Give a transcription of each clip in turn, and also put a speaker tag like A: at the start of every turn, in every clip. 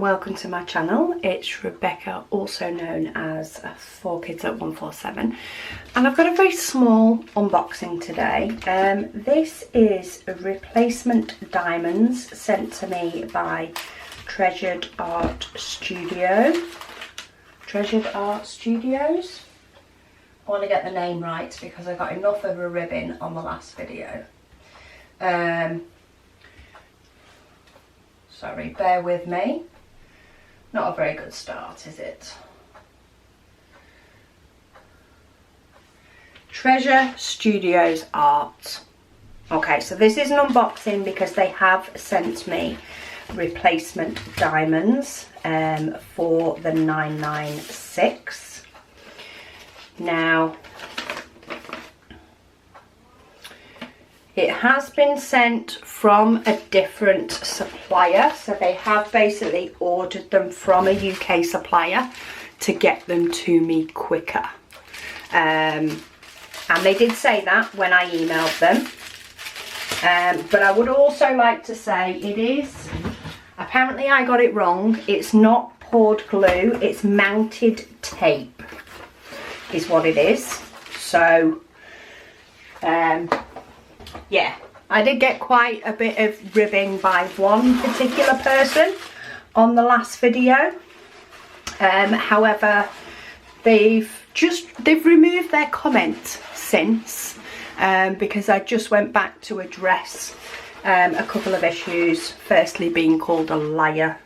A: welcome to my channel. It's Rebecca, also known as 4Kids at 147, and I've got a very small unboxing today. This is replacement diamonds sent to me by Treasured Art Studios. I want to get the name right because I got enough of a ribbon on the last video. Sorry, bear with me. Not a very good start, is it? Treasured Studios Art. Okay, so this is an unboxing because they have sent me replacement diamonds for the 996. Now, it has been sent from a different supplier, so they have basically ordered them from a UK supplier to get them to me quicker. And they did say that when I emailed them. But I would also like to say it is, apparently I got it wrong, it's not poured glue, it's mounted tape is what it is. So yeah, I did get quite a bit of ribbing by one particular person on the last video. However, they've removed their comment since, because I just went back to address a couple of issues, firstly being called a liar,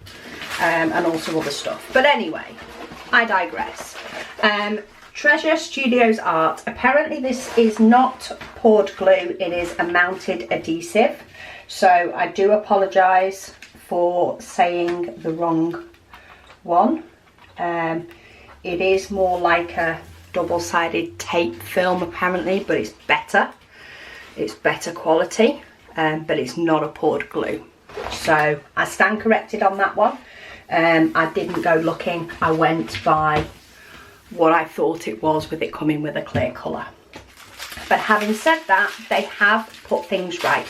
A: and also other stuff. But anyway, I digress. Treasured Studios Art. Apparently this is not poured glue, it is a mounted adhesive. So I do apologise for saying the wrong one. It is more like a double-sided tape film apparently, but it's better. It's better quality, but it's not a poured glue. So I stand corrected on that one. I didn't go looking, I went by what I thought it was, with it coming with a clear colour. But having said that, they have put things right.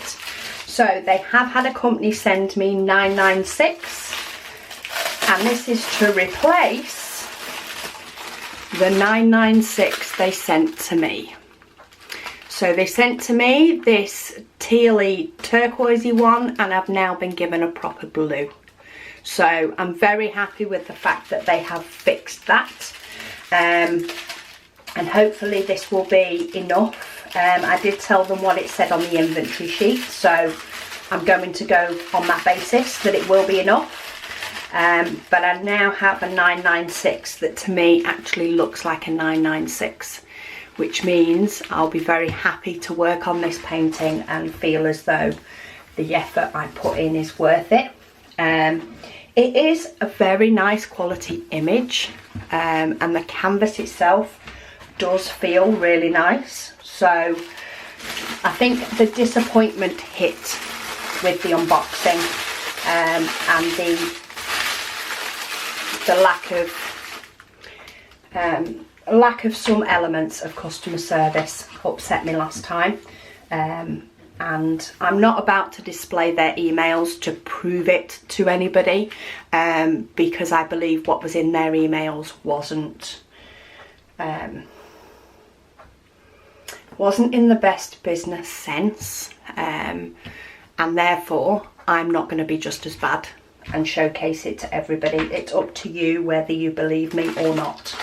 A: So they have had a company send me 996, and this is to replace the 996 they sent to me. So they sent to me this tealy turquoisey one, and I've now been given a proper blue. So I'm very happy with the fact that they have fixed that. And hopefully this will be enough. I did tell them what it said on the inventory sheet, so I'm going to go on that basis that it will be enough. But I now have a 996 that to me actually looks like a 996, which means I'll be very happy to work on this painting and feel as though the effort I put in is worth it. It is a very nice quality image, and the canvas itself does feel really nice. So I think the disappointment hit with the unboxing, and the lack of some elements of customer service upset me last time. And I'm not about to display their emails to prove it to anybody, because I believe what was in their emails wasn't in the best business sense, and therefore I'm not going to be just as bad and showcase it to everybody. It's up to you whether you believe me or not.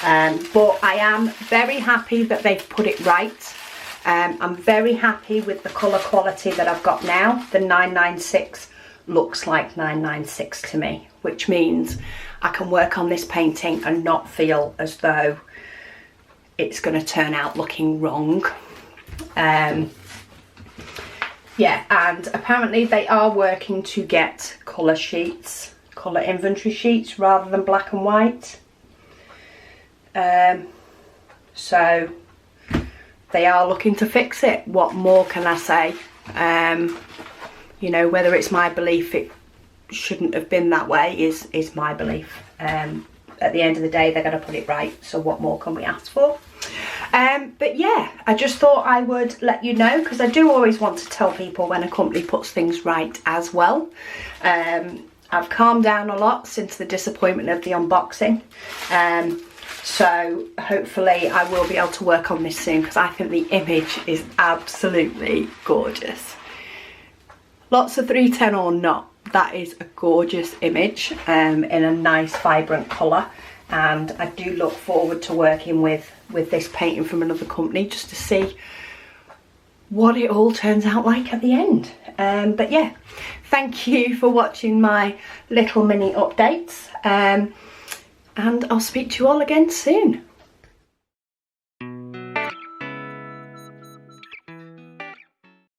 A: But I am very happy that they've put it right. I'm very happy with the colour quality that I've got now. The 996 looks like 996 to me, which means I can work on this painting and not feel as though it's going to turn out looking wrong. Yeah, and apparently they are working to get colour sheets, colour inventory sheets rather than black and white. So they are looking to fix it. What more can I say? You know, whether it's my belief it shouldn't have been that way is my belief. At the end of the day, they're going to put it right, so what more can we ask for? But yeah, I just thought I would let you know, because I do always want to tell people when a company puts things right as well. I've calmed down a lot since the disappointment of the unboxing. So hopefully I will be able to work on this soon, because I think the image is absolutely gorgeous. Lots of 310 or not, that is a gorgeous image in a nice vibrant colour, and I do look forward to working with this painting from another company just to see what it all turns out like at the end. But yeah, thank you for watching my little mini updates, and I'll speak to you all again soon.